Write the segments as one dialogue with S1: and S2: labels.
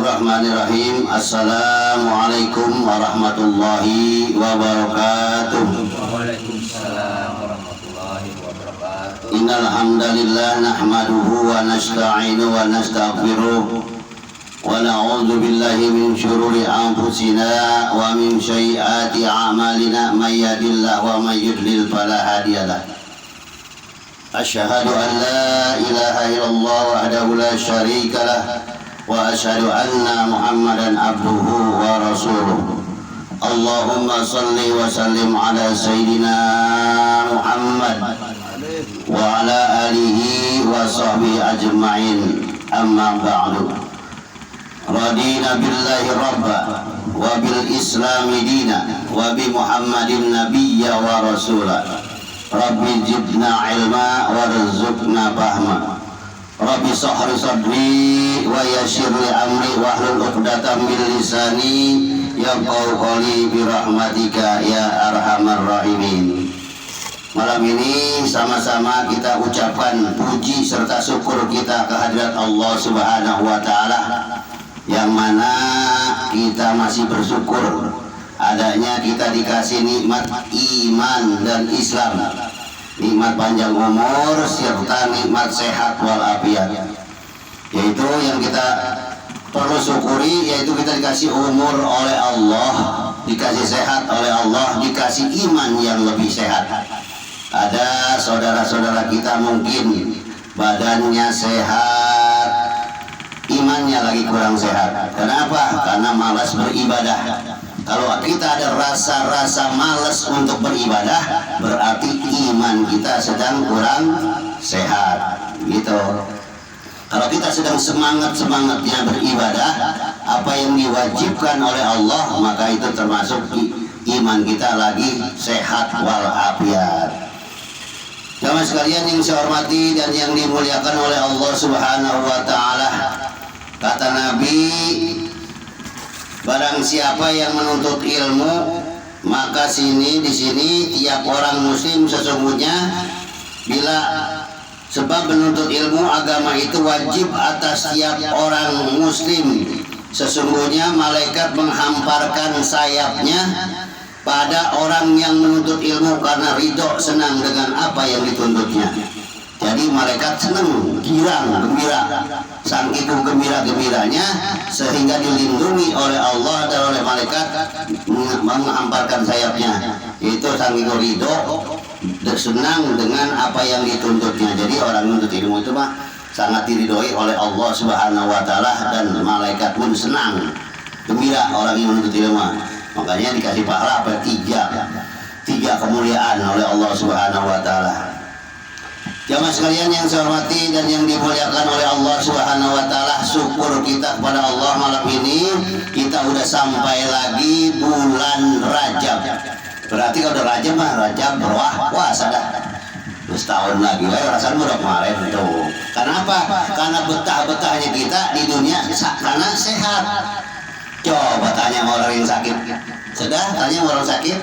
S1: Bismillahirrahmanirrahim. Assalamualaikum warahmatullahi wabarakatuh.
S2: Waalaikumsalam warahmatullahi wabarakatuh.
S1: Innal hamdalillah nahmaduhu wa nasta'inu wa nastaghfiruh wa na'udzu billahi min syururi anfusina wa min sayyiati a'malina may yahdihillahu wa may yudlil fala hadiyalah. Asyhadu an la ilaha illallah wahdahu la syarika lah wa asyhadu anna Muhammadan abduhu wa rasuluh. Allahumma salli wa sallim ala sayyidina Muhammad wa ala alihi wa sahbihi ajma'in. Amma ba'du. Radina billahi rabba wa bil islami dina wa bi Muhammadin nabiyya wa rasula. Rabbi zidna ilma warzuqna fahma. Rabbi sahri sadri wa yassir li amri wahlul 'uqdatam min lisani yafqahu qawli bi rahmatika ya arhamar rahimin. Malam ini sama-sama kita ucapkan puji serta syukur kita kehadirat Allah Subhanahu wa taala, yang mana kita masih bersyukur adanya kita dikasih nikmat iman dan Islam, nikmat panjang umur serta nikmat sehat walafiat. Yaitu yang kita perlu syukuri, yaitu kita dikasih umur oleh Allah, dikasih sehat oleh Allah, dikasih iman yang lebih sehat. Ada saudara-saudara kita mungkin badannya sehat, imannya lagi kurang sehat. Kenapa? Karena malas beribadah. Kalau kita ada rasa-rasa malas untuk beribadah, berarti iman kita sedang kurang sehat, gitu. Kalau kita sedang semangat-semangatnya beribadah, apa yang diwajibkan oleh Allah, maka itu termasuk iman kita lagi sehat walafiat. Jamaah sekalian yang saya hormati dan yang dimuliakan oleh Allah Subhanahu wa taala, kata Nabi, barang siapa yang menuntut ilmu, maka di sini tiap orang muslim sesungguhnya bila sebab menuntut ilmu agama itu wajib atas tiap orang muslim. Sesungguhnya malaikat menghamparkan sayapnya pada orang yang menuntut ilmu karena ridho, senang dengan apa yang dituntutnya. Jadi malaikat senang, girang, gembira, saking gembira-gembiranya sehingga dilindungi oleh Allah dan oleh malaikat menghamparkan sayapnya. Itu saking ridho, senang dengan apa yang dituntutnya. Jadi orang menuntut ilmu itu mah sangat diridhoi oleh Allah Subhanahu wa taala, dan malaikat pun senang, gembira orang yang menuntut ilmu. Makanya dikasih pahala apa? Tiga kemuliaan oleh Allah Subhanahu wa taala. Jamaah sekalian yang saya hormati dan yang dimuliakan oleh Allah Subhanahu wa taala, syukur kita kepada Allah malam ini kita udah sampai lagi bulan Rajab. Berarti kalau udah Rajab mah Rajab berwah puasa dah. Terus tahun lagi, rasanya udah kemarin tuh. Kenapa? Karena betah-betahnya kita di dunia karena sehat. Coba tanya sama orang yang sakit. Sudah tanya sama orang sakit,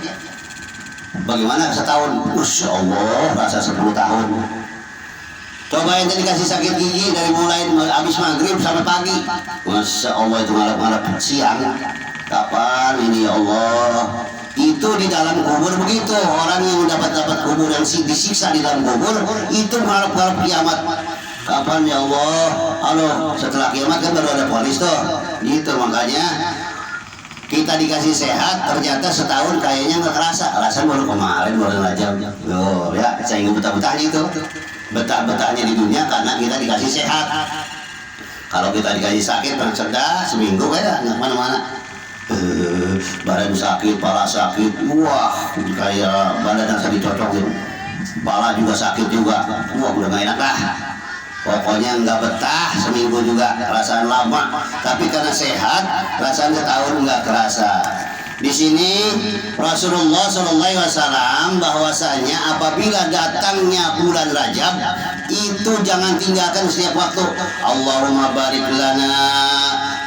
S1: bagaimana setahun? Masya Allah, rasa 10 tahun. Coba yang tadi kasih sakit gigi dari mulai habis maghrib sampai pagi, Masya Allah itu ngarep-ngarep siang. Kapan ini ya Allah? Itu di dalam kubur begitu. Orang yang dapat kubur yang disiksa di dalam kubur itu ngarep-ngarep kiamat. Kapan ya Allah? Halo, setelah kiamat kan baru ada polis tuh. Gitu, makanya kita dikasih sehat, ternyata setahun kayaknya nggak kerasa. Rasanya baru kemarin, baru Rajab. Loh, ya, saya ingin betah-betahnya itu. Betah-betahnya di dunia karena kita dikasih sehat. Kalau kita dikasih sakit, cerdas seminggu kayak nggak mana-mana. Badan sakit, kepala sakit, wah kayak badan yang dicocok gitu. Kepala juga sakit juga, wah udah nggak enak lah. Pokoknya nggak betah seminggu juga, perasaan lama. Tapi karena sehat, perasaan setahun nggak kerasa. Di sini Rasulullah SAW bahwasanya apabila datangnya bulan Rajab itu jangan tinggalkan setiap waktu. Allahumma barik lana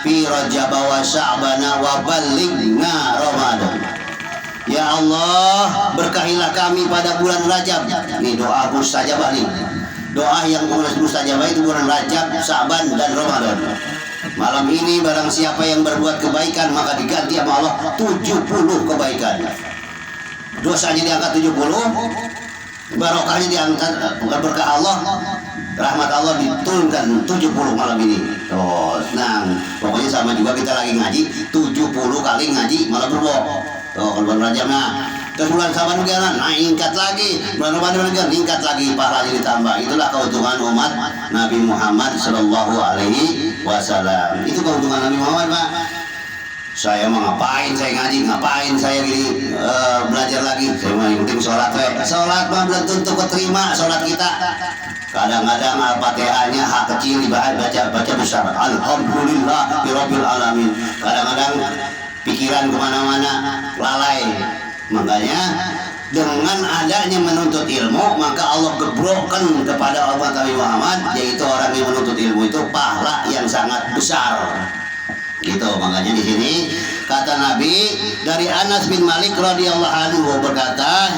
S1: fi Rajab wa Sya'bana wa ballighna Ramadan. Ya Allah, berkahilah kami pada bulan Rajab. Ini doa mustajabah nih. Doa yang mustajabah itu bulan Rajab, Sya'ban dan Ramadan. Malam ini barang siapa yang berbuat kebaikan maka diganti sama Allah 70 kebaikan. Dosanya diangkat 70, barokahnya diangkat, bukan berkah Allah, rahmat Allah diturunkan 70 malam ini. Oh, senang. Pokoknya sama juga kita lagi ngaji 70 kali ngaji malam berboh. Oh, kalau bulan Rajab nah. Terus bulan Saban juga naikkan lagi, bulan Ramadan juga meningkat lagi, pahalanya ditambah. Itulah keuntungan umat Nabi Muhammad Sallallahu Alaihi Wasallam. Itu keuntungan Nabi Muhammad, Pak. Saya mau ngapain saya ngaji, ngapain saya gini belajar lagi. Saya mau yang penting sholat, sholat mah belum tentu keterima sholat kita. Kadang-kadang Al-Fatihahnya hak kecil baca besar. Alhamdulillah Rabbil Alamin. Kadang-kadang pikiran kemana-mana, lalai. Makanya dengan adanya menuntut ilmu maka Allah gebrokkan kepada umat Nabi Muhammad, yaitu orang yang menuntut ilmu itu pahala yang sangat besar. Gitu, makanya di sini kata Nabi dari Anas bin Malik radhiyallahu anhu berkata,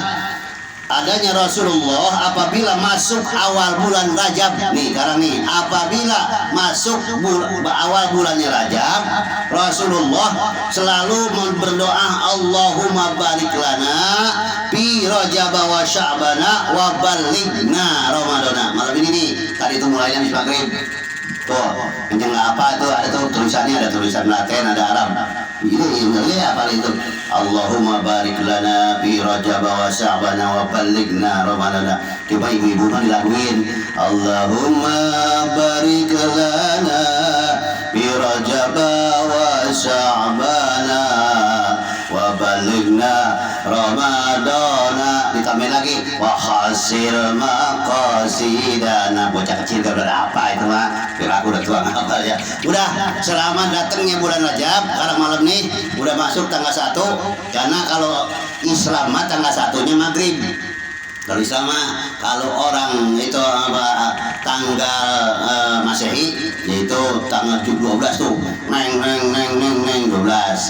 S1: adanya Rasulullah apabila masuk awal bulan Rajab nih, sekarang nih apabila masuk awal bulannya Rajab, Rasulullah selalu berdoa Allahumma barik lana fi Rajab wa Sya'bana wa balighna Ramadana. Malam ini nih, tadi itu mulainya habis maghrib. Tuh, yang apa itu ada tuh tulisannya, ada tulisan Latin, ada Arab. Ini apa itu? Allahumma barik lana fi Rajab wa Sya'bana wa balighna Ramadana. Coba ibu-ibu kan dilakuin. Allahumma barik lana fi Rajab wa Sya'bana wa balighna Ramadana. Ditambah lagi wa khasir maqasidana. Bocah kecil gak udah apa itu mah. Aku udah tua apa ya. Udah selamat datangnya bulan Rajab. Sekarang malam nih udah masuk tanggal 1. Karena kalau Islam mah tanggal 1-nya maghrib. Kalau Islam mah kalau orang itu tanggal Masehi yaitu tanggal 12 tuh. Neng 12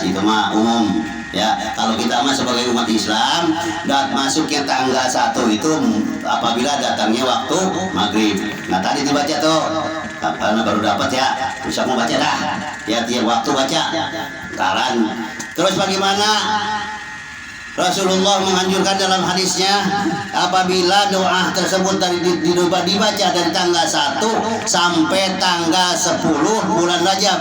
S1: itu mah umum. Ya, kalau kita mah sebagai umat Islam masuknya tanggal 1 itu apabila datangnya waktu maghrib. Nah tadi dibaca tuh, karena baru dapat ya, bisa mau baca dah. Ya tiap waktu baca. Sekarang terus bagaimana? Rasulullah menganjurkan dalam hadisnya apabila doa tersebut dibaca dari tanggal 1 sampai tanggal 10 bulan Rajab.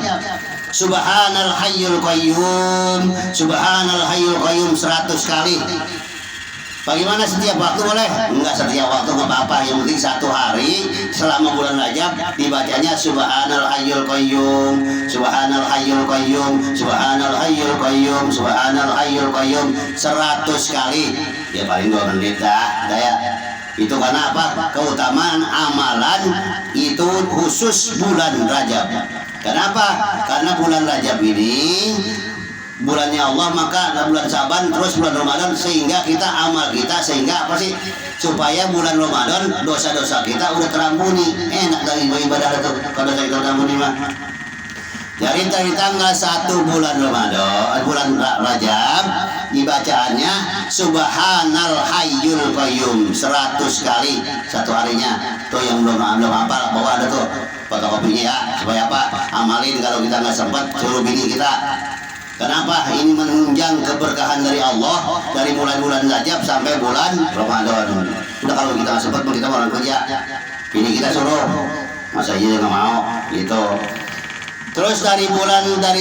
S1: Subhanal hayyul qayyum, subhanal hayyul qayyum 100 kali. Bagaimana setiap waktu boleh? Enggak setiap waktu enggak apa-apa, yang penting 1 hari selama bulan Rajab dibacanya subhanal hayyul qayyum, subhanal hayyul qayyum, subhanal hayyul qayyum, subhanal hayyul qayyum 100 kali. Ya paling 2 menit dah, ya. Itu karena apa? Keutamaan amalan itu khusus bulan Rajab. Kenapa? Karena bulan Rajab ini bulannya Allah, maka ada bulan Saban terus bulan Ramadan, sehingga kita amal kita sehingga apa sih? Supaya bulan Ramadan dosa-dosa kita udah terampuni. Enak dari ibadah itu kalau dosa kita terampuni mah. Dari tanggal 1 bulan Ramadan, bulan Rajab dibacaannya Subhanal Hayyul Qayyum 100 kali 1 harinya. Tuh yang belum hafal bahwa ada tuh fotokopinya ya, supaya apa? Amalin kalau kita nggak sempat suruh bini kita. Kenapa? Ini menunjang keberkahan dari Allah dari mulai bulan Rajab sampai bulan Ramadan. Udah kalau kita nggak sempat kita orang kerja, bini kita suruh, masa iya nggak mau gitu. Terus dari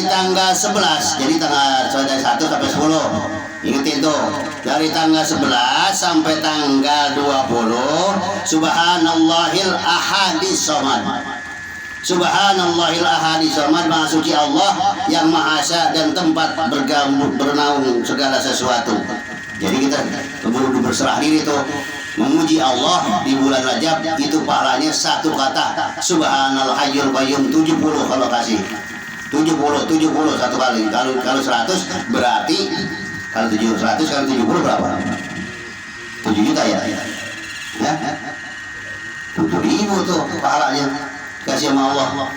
S1: tanggal 11, jadi dari 1 sampai 10. Ingetin tuh, dari tanggal 11 sampai tanggal 20 Subhanallahil Ahadis Somad. Subhanallahil Ahadis Somad, Maha Suci Allah yang Maha Esa dan tempat bernaung segala sesuatu. Jadi kita keburu berserah diri tuh memuji Allah di bulan Rajab, itu pahalanya 1 kata Subhanal Hayyul Qayyum 70 kalau kasih 70 1 kali. Kalau 100 berarti kalau 100 kali 70 berapa? 7 juta ya? Ya? 7.000 tuh pahalanya kasih sama Allah.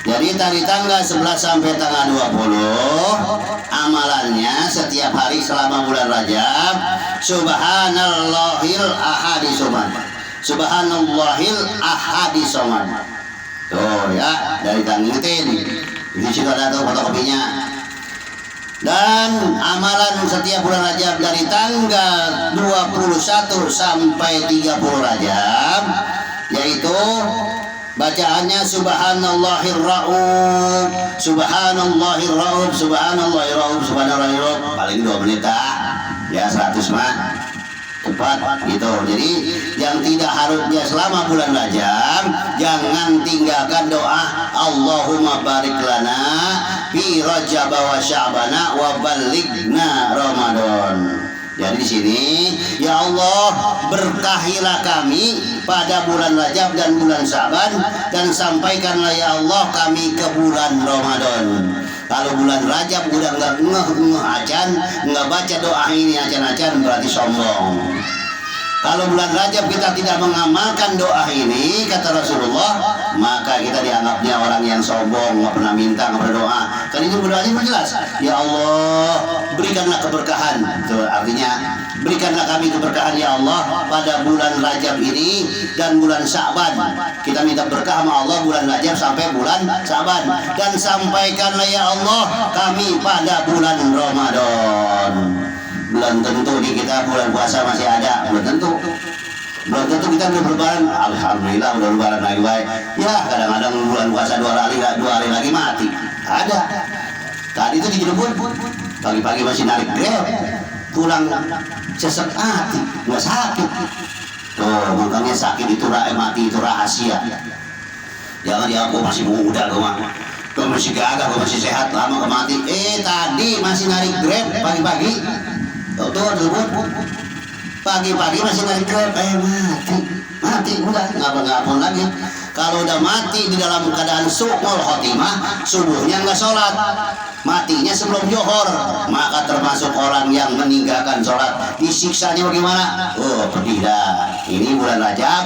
S1: Jadi dari tanggal 11 sampai tanggal 20 amalannya setiap hari selama bulan Rajab Subhanallahil Ahadis Somad. Subhanallahil Ahadis Somad. Tuh ya, dari tangitin Di situ ada tuh fotokopinya. Dan amalan setiap bulan Rajab dari tanggal 21 sampai 30 Rajab, yaitu bacaannya subhanallahir rauf, subhanallahir rauf, subhanallahir rauf, subhanallahir rauf, paling 2 menit ya 100 mah cepat gitu. Jadi yang tidak harusnya selama bulan Rajab, jangan tinggalkan doa Allahumma barik lana fi Rajab wa Sya'bana wa ballighna Ramadan. Jadi di sini, ya Allah, berkahilah kami pada bulan Rajab dan bulan Sya'ban, dan sampaikanlah ya Allah kami ke bulan Ramadan. Kalau bulan Rajab udah nggak ngeh acan, nggak baca doa ini acan-acan, berarti sombong. Kalau bulan Rajab kita tidak mengamalkan doa ini, kata Rasulullah, maka kita dianggapnya orang yang sombong, nggak pernah minta, nggak pernah doa. Kan itu berdoanya jelas, ya Allah berikanlah keberkahan. Itu artinya berikanlah kami keberkahan ya Allah pada bulan Rajab ini dan bulan Sya'ban. Kita minta berkah sama Allah bulan Rajab sampai bulan Sya'ban, dan sampaikanlah ya Allah kami pada bulan Ramadan. Belum tentu di kita bulan puasa masih ada, belum tentu kita udah berlebaran, alhamdulillah udah lebaran lagi baik. Ya kadang-kadang bulan puasa 2 hari lagi mati. Ada. Tadi itu di Cirebon, pagi-pagi masih narik grab, pulang sesek hati, nggak sakit. Tuh makanya sakit itu mati itu rahasia. Jangan ya aku masih muda gue masih gagah, gue masih sehat, lama kemati. Tadi masih narik grab pagi-pagi. Tuh, pagi-pagi masih narik grab, mati, udah ngapun lagi. Kalau udah mati di dalam keadaan su'ul khotimah, subuhnya nggak sholat, matinya sebelum johor, maka termasuk orang yang meninggalkan sholat. Disiksanya bagaimana? Pedih dah. Ini bulan Rajab,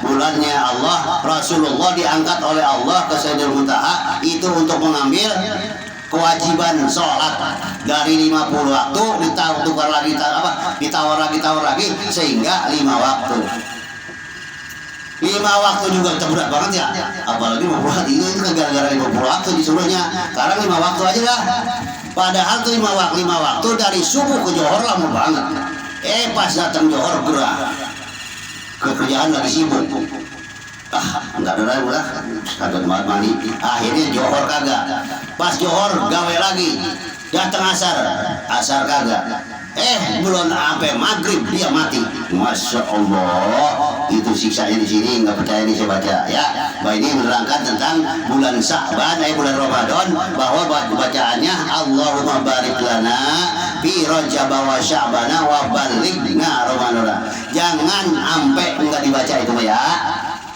S1: bulannya Allah, Rasulullah diangkat oleh Allah ke Sayyidul Muntaha itu untuk mengambil kewajiban sholat dari 50 waktu ditawar lagi sehingga 5 waktu. 5 waktu juga berat banget ya, apalagi 50 waktu itu gara-gara 50 waktu disuruhnya. Sekarang 5 waktu aja dah. Padahal tuh 5 waktu dari subuh ke johor lama banget. Pas datang johor gerah, kerjaan lagi sibuk. Enggak ada lagi udah kagak mandi. Akhirnya johor kagak. Pas johor gawe lagi. Datang asar kagak. Belum sampai maghrib dia mati. Masya Allah, itu siksanya di sini. Nggak percaya ini saya baca ya. Bahwa ini menerangkan tentang bulan Sya'ban, bulan Ramadan, bahwa bacaannya Allahumma barik lana fi Rajab wa Sya'bana wa ballighna Ramadan. Jangan sampai enggak dibaca itu ya.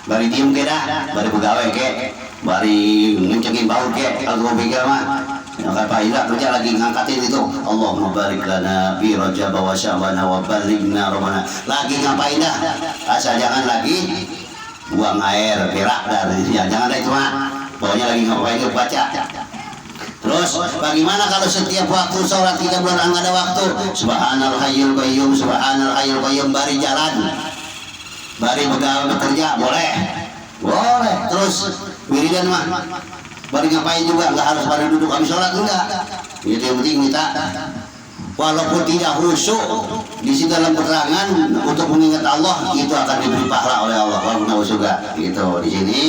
S1: Bari diem ke dah, bari pegawai ke, bari ngencengin bau ke, kalau gue pikir mah, maka Pak Ila kerja lagi ngangkatin itu, Allahumma barik lana fi Rajab wa Sya'bana wa ballighna Ramadan. Lagi ngapain dah? Asal jangan lagi buang air perak dari ya, jangan dah itu mah. Pokoknya lagi ngapain itu baca. Terus bagaimana kalau setiap waktu sholat kita bulan nggak ada waktu? Subhanal hayyul qayyum, subhanal hayyul qayyum, bari jalan. Bari bekerja boleh. Terus wiridan mah bari ngapain juga, nggak harus bari duduk habis sholat, enggak. Itu yang penting kita walaupun tidak khusyuk di situ dalam keterangan untuk mengingat Allah, itu akan diberi pahala oleh Allah walaupun juga gitu. Di sini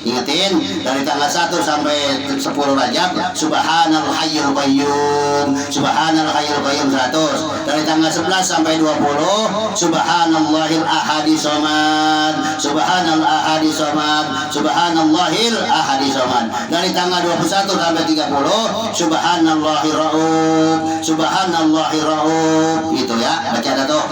S1: ingetin dari tanggal 1 sampai 10 Rajab subhanal hayyul qayyum, subhanal hayyul qayyum 100. Dari tanggal 11 sampai 20 subhanallahil ahadis samad, subhanal ahadis samad, subhanallahil ahadis samad. Dari tanggal 21 sampai 30 subhanallahir rauf, subhanallahir rauf, gitu ya. Baca dah tuh.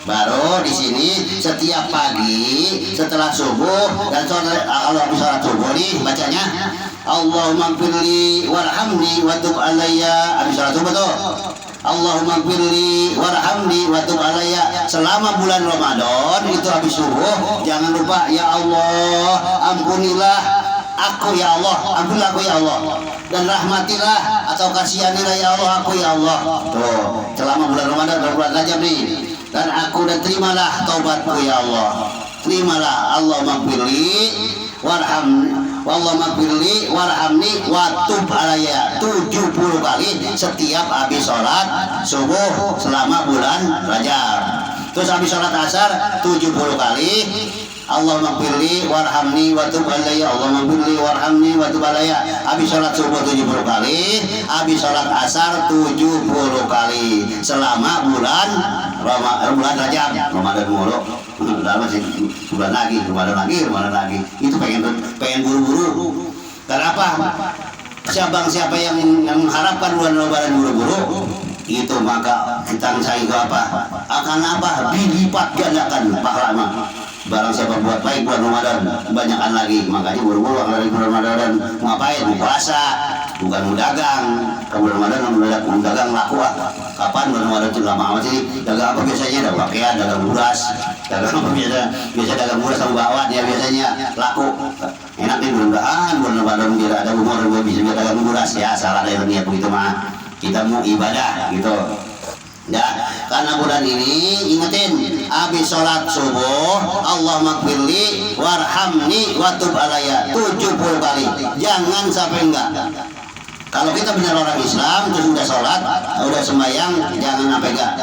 S1: Baru di sini setiap pagi setelah subuh dan kalau habis sholat subuh nih bacanya Allahumma firli warhamni wa tub alayya. Habis sholat subuh tuh Allahumma firli warhamni wa tub alayya. Selama bulan Ramadan itu habis subuh jangan lupa ya Allah ampunilah aku ya Allah, ampunilah aku ya Allah, dan rahmatilah atau kasihanilah ya Allah aku ya Allah. Tuh selama bulan Ramadan dan bulan Rajab nih. Dan aku dan terimalah taubatku ya Allah. Terimalah Allahumma firli Allahumma firli warhamni watub alayya 70 kali setiap habis sholat subuh selama bulan Rajab. Terus habis sholat asar 70 kali Allahumma firli warhamni watub alayya, Allahumma firli warhamni watub alayya. Habis sholat subuh 70 kali, habis sholat asar 70 kali selama bulan Rajab. Ramadan mulu, masih bulan lagi. Itu pengen buru-buru. Kenapa? Siapa yang mengharapkan bulan Ramadan buru-buru, itu maka kita itu apa? Akan apa? Dilipat gandakan pahala. Barang siapa buat baik bulan Ramadan kebanyakan lagi, makanya buru-buru dari bulan Ramadan mau ngapain? Mau puasa, bukan mau dagang. Kalau bulan Ramadan mau dagang laku kapan bulan Ramadan itu lama amat sih? Dagang apa biasanya? Dagang pakaian, dagang beras, dagang apa biasa dagang beras sama bawang ya biasanya laku. Enak nih mudah-mudahan bulan Ramadan biar ada umur bisa dagang beras ya, salah dari niat begitu mah. Kita mau ibadah gitu. Ya, karena bulan ini ingetin habis sholat subuh Allahumma firli warhamni watub alayya 70 kali. Jangan sampai enggak. Kalau kita benar orang Islam terus udah sholat, udah sembahyang, jangan sampai enggak.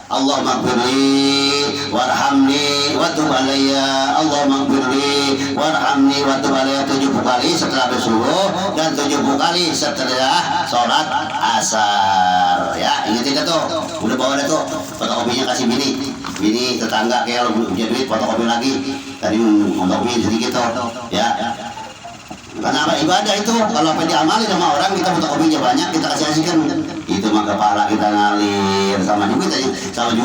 S1: Allahumma firli warhamni watub alayya, Allahumma firli warhamni watub alayya 70 kali setelah subuh dan 70 kali setelah sholat asar. Ya, ingat itu tuh. Udah bawa deh tuh fotokopinya, kasih bini tetangga kayak lo punya duit fotokopi lagi. Tadi fotokopi sedikit tuh. Ya. Karena apa ibadah itu kalau apa diamali sama orang kita fotokopinya banyak kita kasih-kasihkan itu maka pahala kita ngalir sama juga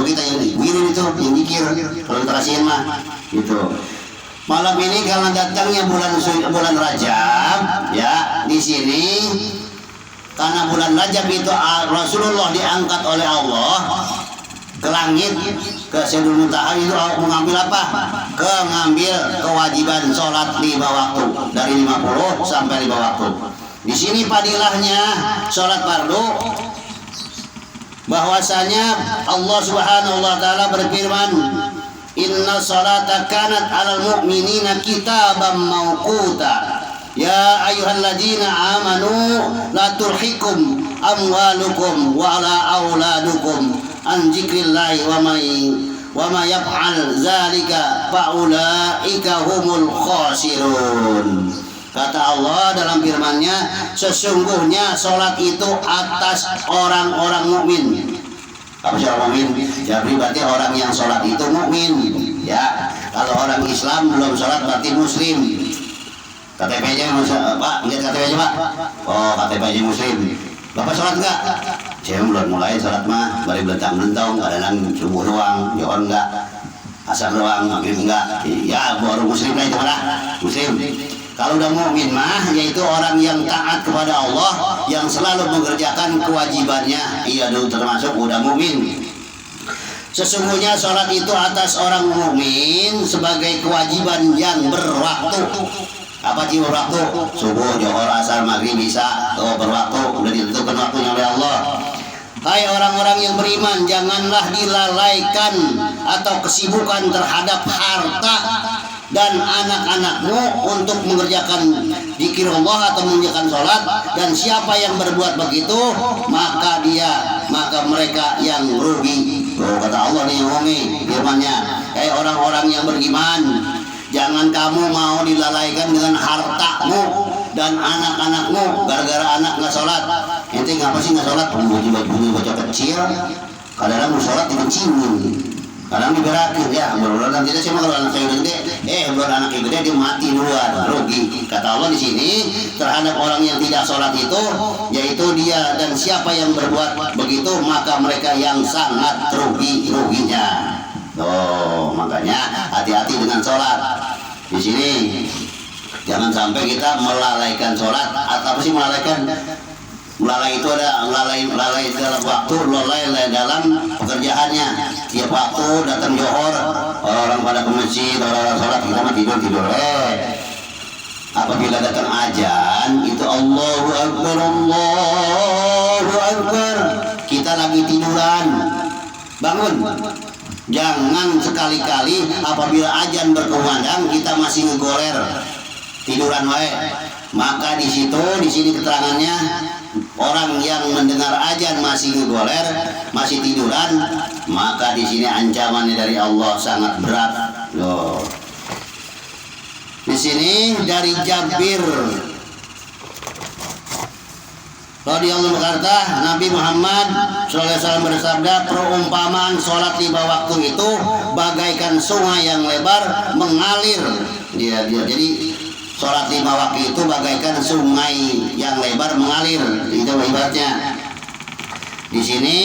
S1: kita yang wirid itu yang zikir kalau kita kasihin mah gitu. Malam ini karena datangnya bulan Rajab ya di sini karena bulan Rajab itu Rasulullah diangkat oleh Allah ke langit ke Sidratul Muntaha itu mengambil apa? Mengambil kewajiban sholat 5 waktu dari 50 sampai 5 waktu. Di sini padilahnya sholat fardu bahwasanya Allah Subhanahu wa taala berfirman inna sholata kanat 'alal mu'minina kitaban mawquta. Ya ayyuhalladzina amanu la tulhikum amwalukum wala auladukum an dzikrillahi wa ma yaf'al dzalika faulaika humul khasirun. Kata Allah dalam firman-Nya, sesungguhnya sholat itu atas orang-orang mukmin. Apa sih orang mukmin? Jadi berarti orang yang sholat itu mukmin. Ya, kalau orang Islam belum sholat berarti muslim. KTP-nya Pak, lihat KTP-nya Pak. Oh, KTP-nya muslim. Bapak sholat enggak? Saya belum mulai sholat mah, baru belentang-belentong, kadang subuh doang, johor enggak, asar doang, maghrib enggak. Ya, baru muslim lah itu mana? Muslim. Kalau udah mukmin mah, yaitu orang yang taat kepada Allah, yang selalu mengerjakan kewajibannya, iya dulu termasuk udah mukmin. Sesungguhnya sholat itu atas orang mukmin sebagai kewajiban yang berwaktu. Apa sih berwaktu? Subuh, johor, asar, maghrib, isya, berwaktu, udah ditentukan waktunya oleh Allah. Hai orang-orang yang beriman, janganlah dilalaikan atau kesibukan terhadap harta dan anak-anakmu untuk mengerjakan zikir Allah atau mengerjakan sholat. Dan siapa yang berbuat begitu, maka mereka yang rugi. Kata Allah nih ngomongin firman-Nya, hai orang-orang yang beriman, jangan kamu mau dilalaikan dengan hartamu dan anak-anakmu gara-gara anak nggak sholat. Ente ngapa sih nggak sholat? Punya bocah kecil, kadang-kadang mau sholat dikencingin, kadang diberakin ya. Mudah-mudahan tidak sih kalau anak saya udah gede, buat anak yang gede dia mati duluan, rugi. Kata Allah di sini terhadap orang yang tidak sholat itu, yaitu dia dan siapa yang berbuat begitu maka mereka yang sangat ruginya. Oh, makanya hati-hati dengan sholat. Di sini jangan sampai kita melalaikan sholat. Atau apa sih melalaikan? Melalai itu ada melalai dalam waktu, melalai dalam pekerjaannya. Tiap waktu datang johor, orang pada ke masjid, orang sholat, kita mah tidur. Apabila datang ajan, itu Allahu Akbar, Allahu Akbar. Kita lagi tiduran, bangun. Jangan sekali-kali apabila ajan berkumandang kita masih ngegoler. tiduran wae. Maka di sini keterangannya orang yang mendengar azan masih ngegoler, masih tiduran, maka di sini ancamannya dari Allah sangat berat. Loh. Di sini dari Jabir radhiyallahu berkata, Nabi Muhammad SAW bersabda, perumpamaan sholat 5 waktu itu bagaikan sungai yang lebar mengalir. Jadi sholat 5 waktu itu bagaikan sungai yang lebar mengalir. Itu ibaratnya. Di sini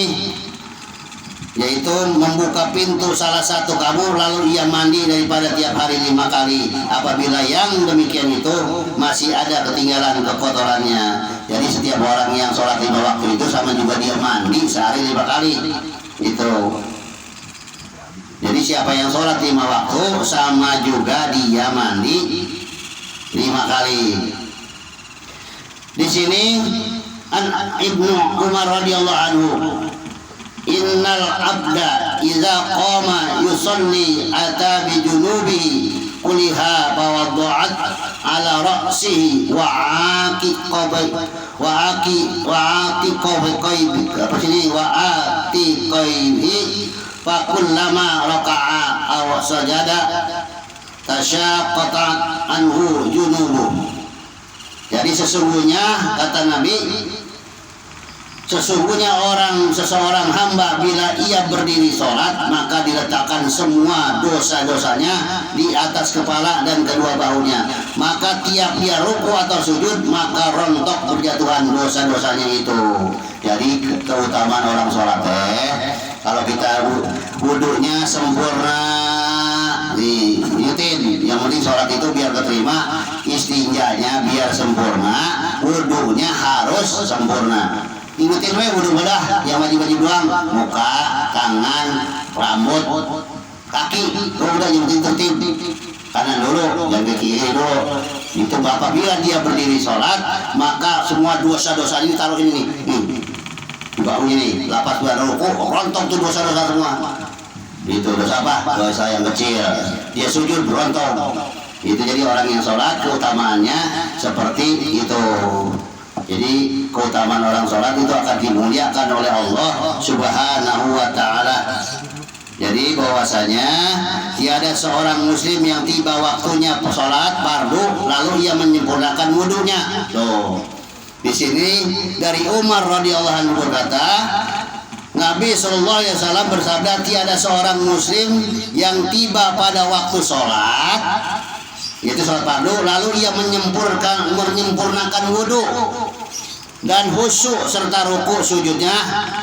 S1: yaitu membuka pintu salah satu kamu lalu ia mandi daripada tiap hari 5 kali apabila yang demikian itu masih ada ketinggalan kekotorannya. Jadi setiap orang yang sholat 5 waktu itu sama juga dia mandi sehari 5 kali itu. Jadi siapa yang sholat 5 waktu sama juga dia mandi 5 kali. Di sini Ibnu Umar radhiyallahu anhu, innal abda idza qama yusalli ata bi junubihi kuliha bawada'at ala ra'sihi wa aqiqabai apa sini wa atiqaihi fa kullama raka'a aw sajada tasyaqqata anhu junubuh. Jadi sesungguhnya kata Nabi, sesungguhnya seseorang hamba bila ia berdiri sholat maka diletakkan semua dosa-dosanya di atas kepala dan kedua bahunya. Maka tiap dia ruku atau sujud maka rontok berjatuhan dosa-dosanya itu. Jadi keutamaan orang sholat kalau kita wudhunya sempurna, diingetin yang penting sholat itu biar keterima, istinjanya biar sempurna, wudhunya harus sempurna. Ingetin we wudhu bedah yang wajib-wajib doang, muka, tangan, rambut, kaki, udah yang penting tertib. Kanan dulu, jangan ke kiri dulu. Itu apabila dia berdiri sholat, maka semua dosa-dosa ini taruh ini nih. Baru ini, lapas buat ruku, rontok tuh dosa-dosa semua. Itu dosa apa? Dosa yang kecil. Dia sujud rontok. Itu jadi orang yang sholat keutamaannya seperti itu. Jadi keutamaan orang sholat itu akan dimuliakan oleh Allah Subhanahu wa ta'ala. Jadi bahwasanya tiada seorang muslim yang tiba waktunya sholat fardu lalu ia menyempurnakan wudunya. Tuh. Di sini dari Umar radhiyallahu anhu berkata, Nabi SAW bersabda, tiada seorang muslim yang tiba pada waktu sholat, yaitu sholat fardu, lalu ia menyempurnakan wudhu dan khusyuk serta ruku sujudnya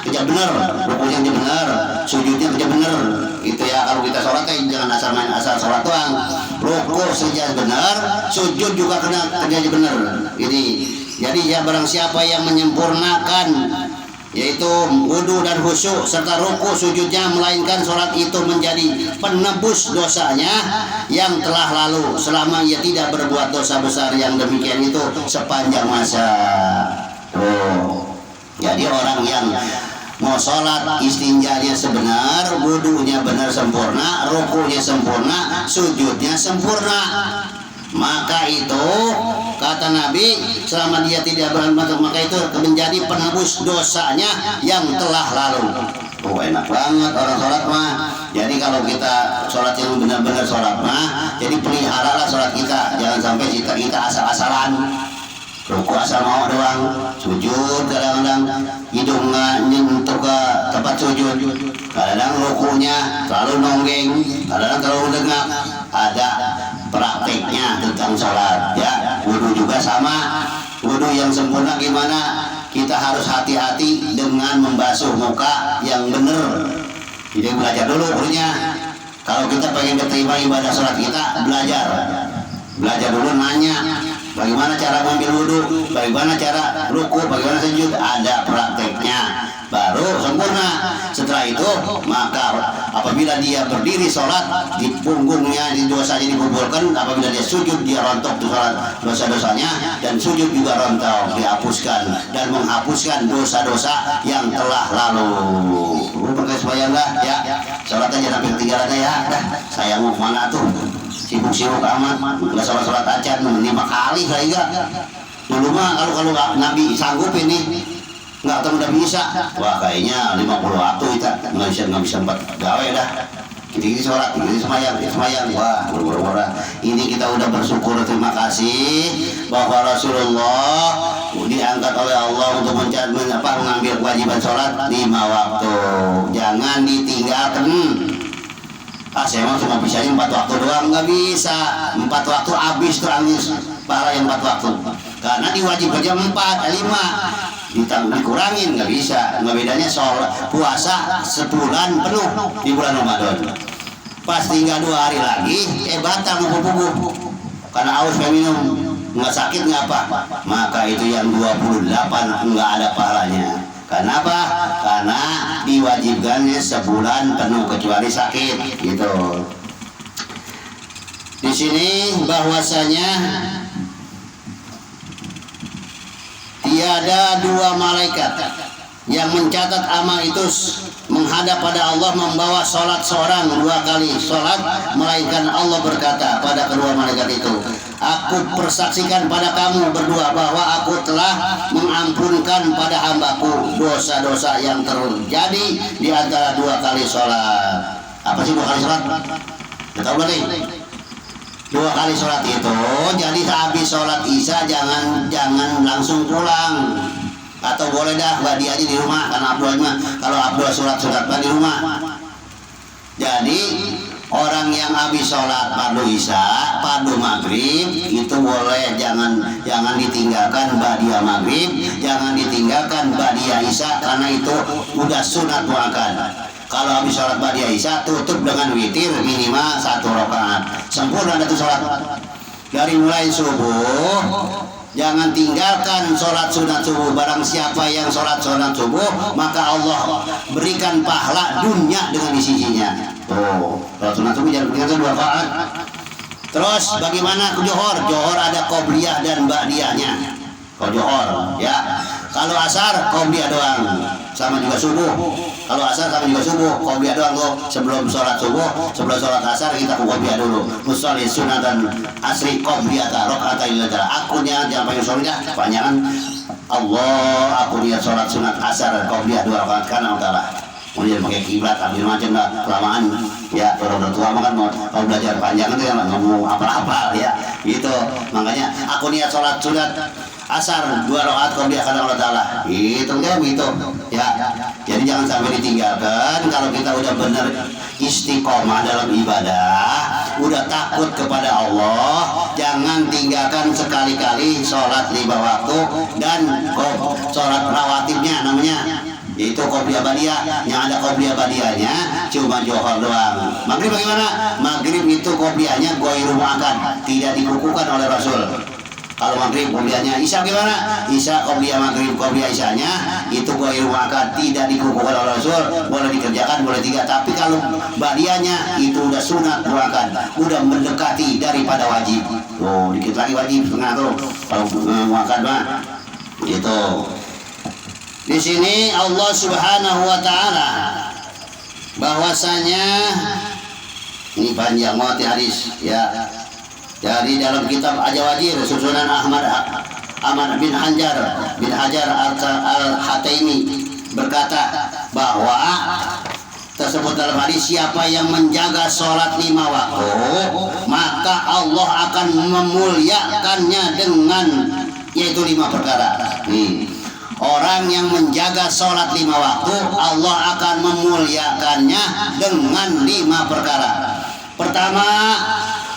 S1: kerja benar, rukunya kerja benar, sujudnya kerja benar. Itu ya kalau kita sholat jangan asal main asal sholat doang. Ruku saja benar, sujud juga kena kerja benar. Jadi ya barang siapa yang menyempurnakan yaitu wudu dan khusyuk serta ruku sujudnya melainkan sholat itu menjadi penebus dosanya yang telah lalu selama ia tidak berbuat dosa besar yang demikian itu sepanjang masa. Jadi orang yang mau sholat istinjanya sebenar, wudunya benar sempurna, rukunya sempurna, sujudnya sempurna, maka itu kata Nabi selama dia tidak berbuat maka itu menjadi penebus dosanya yang telah lalu. Oh enak banget orang sholat mah. Jadi kalau kita sholat yang benar-benar sholat mah, jadi peliharalah sholat kita, jangan sampai kita asal-asalan. Ruku asal mau doang, sujud kadang-kadang hidung nggak nyentuh ke tempat sujud, kadang-kadang rukunya terlalu nonggeng, kadang-kadang terlalu dengak. Ada prakteknya tentang sholat ya. Wudu juga sama, wudu yang sempurna gimana? Kita harus hati-hati dengan membasuh muka yang benar. Jadi belajar dulu wudunya. Kalau kita pengen keterima ibadah sholat kita, belajar dulu, nanya bagaimana cara mengambil wudu, bagaimana cara ruku, bagaimana sujud, ada prakteknya baru sempurna. Setelah itu maka apabila dia berdiri sholat di punggungnya di dosanya dikumpulkan, apabila dia sujud dia rontok dosa-dosanya dan sujud juga rontok dihapuskan dan menghapuskan dosa-dosa yang telah lalu. Pakai sembahyang lah ya, sholat aja sampai ketinggalannya ya. Saya mau mana tuh sibuk-sibuk amat, nggak sholat acan 5 kali kali enggak. Dulu mah kalau Nabi sanggup ini nggak ketemu udah bisa, wah kayaknya 50 waktu kita nggak bisa 4 gawe dah. Ini sholat, ini semayang, wah buru-buru. Ini kita udah bersyukur, terima kasih bahwa Rasulullah diangkat oleh Allah untuk mengambil kewajiban sholat 5 waktu. Jangan ditinggalkan. Saya emang cuma bisanya 4 waktu doang, nggak bisa. 4 waktu habis tuh angis pahala yang 4 waktu. Karena diwajibkan jam 4, 5 dikurangin nggak bisa. Nggak bedanya sholat puasa sebulan penuh di bulan Ramadan. Pas tinggal 2 hari lagi, batal buku-buku karena haus minum, nggak sakit nggak apa. Maka itu yang 28 nggak ada pahalanya. Kenapa? Karena diwajibkannya sebulan penuh kecuali sakit, gitu. Di sini bahwasanya tiada 2 malaikat yang mencatat amal itu menghadap pada Allah membawa sholat seorang 2 kali sholat, melainkan Allah berkata pada kedua malaikat itu, aku persaksikan pada kamu berdua bahwa aku telah mengampunkan pada hambaku dosa-dosa yang terjadi di antara 2 kali sholat. Apa sih 2 kali sholat? Kita tahu berarti 2 kali sholat itu, jadi habis sholat isya jangan langsung pulang, atau boleh dah badi aja di rumah, karena Abdul mah kalau Abdul sholat di rumah. Jadi orang yang habis sholat fardu isya, fardu maghrib itu boleh, jangan ditinggalkan ba'diyah maghrib, jangan ditinggalkan ba'diyah isya, karena itu udah sunat muakkad. Kalau habis sholat ba'diyah isya tutup dengan witir minimal 1 rakaat. Sempurna itu sholat. Dari mulai subuh jangan tinggalkan sholat sunat subuh. Barang siapa yang sholat subuh, maka Allah berikan pahala dunia dengan isinya. Sholat sunat subuh jangan tinggalkan 2 rakaat. Terus bagaimana johor? Johor ada qobliyah dan ba'diyahnya. Kalau johor ya. Kalau asar qobliyah doang, sama juga subuh. Kalau asar sama juga subuh, qobliyah doang loh. Sebelum sholat subuh, sebelum sholat asar kita qobliyah dulu. Musolli sunatan asri qobliyah rakaatail fajr. Akunya jangan panggil sholatnya panjangan. Allah, aku niat sholat sunat asar qobliyah 2 rakaat karena utara. Kemudian pakai kiblat ambil macam lah kelamaan ya. Orang tua kan mau belajar panjang itu ya, ngomong apa-apa ya gitu. Makanya aku niat sholat sunat asar 2 rakaat qobliyah karena Allah Ta'ala. Itu dia gitu ya. Jadi jangan sampai ditinggalkan. Kalau kita udah benar istiqomah dalam ibadah, udah takut kepada Allah, jangan tinggalkan sekali-kali sholat 5 waktu dan sholat rawatibnya namanya, yaitu qobliyah ba'diyah. Yang ada qobliyah ba'diyahnya cuma johor doang. Maghrib bagaimana? Maghrib itu qobliyahnya ghairu muakkad, tidak dikukuhkan oleh Rasul. Kalau maghrib qobliyahnya, isya gimana? Isya qobliyah maghrib, qobliyah isyanya itu ghairu muakkad, tidak dikukuhkan oleh Rasul. Boleh dikerjakan, boleh tidak. Tapi kalau ba'diyahnya itu udah sunat muakkad, udah mendekati daripada wajib. Dikit lagi wajib setengah tuh. Kalau muakkad mah itu. Di sini Allah Subhanahu wa taala bahwasanya ini panjang banget hadis ya. Dari dalam kitab Ajawajir susunan Ahmad bin Hajar al-Hataimi berkata bahwa tersebut dalam hadis, siapa yang menjaga sholat 5 waktu maka Allah akan memuliakannya dengan yaitu 5 perkara. Orang yang menjaga sholat 5 waktu, Allah akan memuliakannya dengan 5 perkara. Pertama,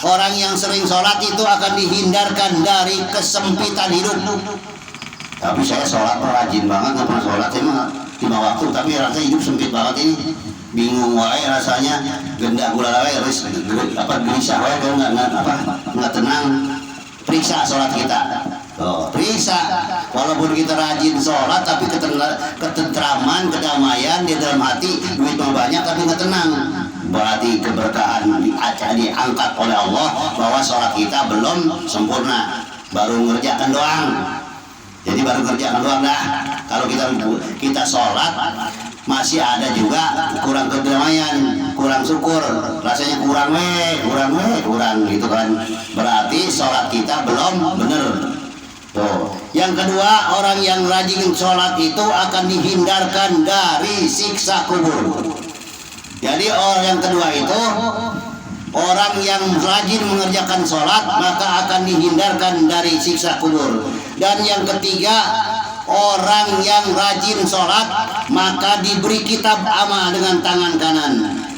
S1: orang yang sering sholat itu akan dihindarkan dari kesempitan hidup. Tapi saya sholat rajin banget, nggak pernah sholat emang 5 waktu, tapi rasanya hidup sempit banget ini. Bingung wae rasanya, gendak gula wae, gelisah wae kalau nggak tenang. Periksa sholat kita. Periksa, walaupun kita rajin sholat tapi ketentraman, kedamaian di dalam hati, duit mau banyak tapi nggak tenang, berarti keberkahan diangkat oleh Allah bahwa sholat kita belum sempurna, baru ngerjakan doang. Jadi baru ngerjakan doang dah. Kalau kita sholat masih ada juga kurang kedamaian, kurang syukur, rasanya kurang gitu kan, berarti sholat kita belum benar. Tuh. Yang kedua, orang yang rajin sholat itu akan dihindarkan dari siksa kubur. Jadi orang yang kedua itu orang yang rajin mengerjakan sholat maka akan dihindarkan dari siksa kubur. Dan yang ketiga, orang yang rajin sholat maka diberi kitab amal dengan tangan kanan.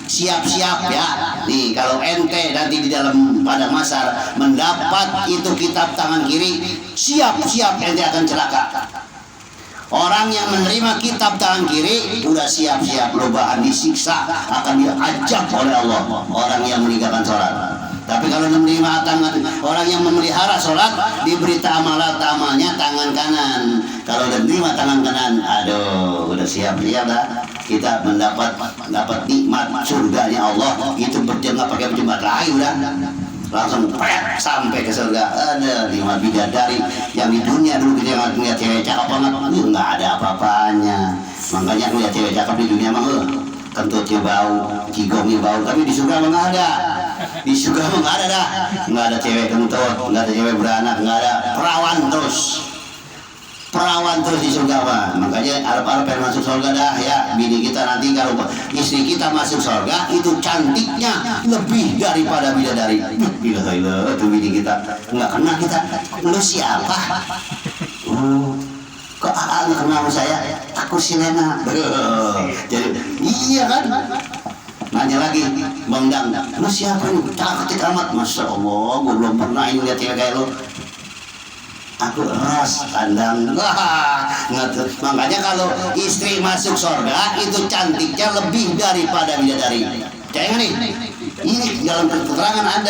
S1: Siap-siap ya. Nih kalau ente nanti di dalam pada masar mendapat itu kitab tangan kiri, siap-siap ente akan celaka. Orang yang menerima kitab tangan kiri udah siap-siap lobaan disiksa, akan diajak oleh Allah. Orang yang meninggalkan sholat. Tapi kalau menerima tangan, orang yang memelihara sholat diberi amalnya tangan kanan. Kalau udah menerima tangan kanan, aduh, udah siap-siap dah. Kita mendapat nikmat surganya Allah. Itu berjengah pakai berjembat lain udah. Langsung sampai ke surga. Ada 5 bidadari yang di dunia dulu kita ngeliat cewek cakep banget, nggak ada apa-apanya. Makanya ngeliat cewek cakep di dunia mah kentutnya bau, cigongnya bau, tapi di surga mah nggak ada. Di surga mah nggak ada dah, nggak ada cewek kentut, nggak ada cewek beranak, nggak ada, perawan terus di surga mah. Makanya Arab-Arab yang masuk surga dah ya, bini kita nanti kalau istri kita masuk surga itu cantiknya lebih daripada bidadari. Gila tuh bini kita, nggak kenal kita, lu siapa? Kok nggak kenal saya? Aku si Lena. Jadi iya kan? Nanya lagi, Bang Dang, lu siapa nih? Cantik amat, masya Allah, gue belum pernah ini lihat cewek kayak lu. Aku ras kandang. Makanya kalau istri masuk surga itu cantiknya lebih daripada bidadari. Jangan nih, ini dalam keterangan ada.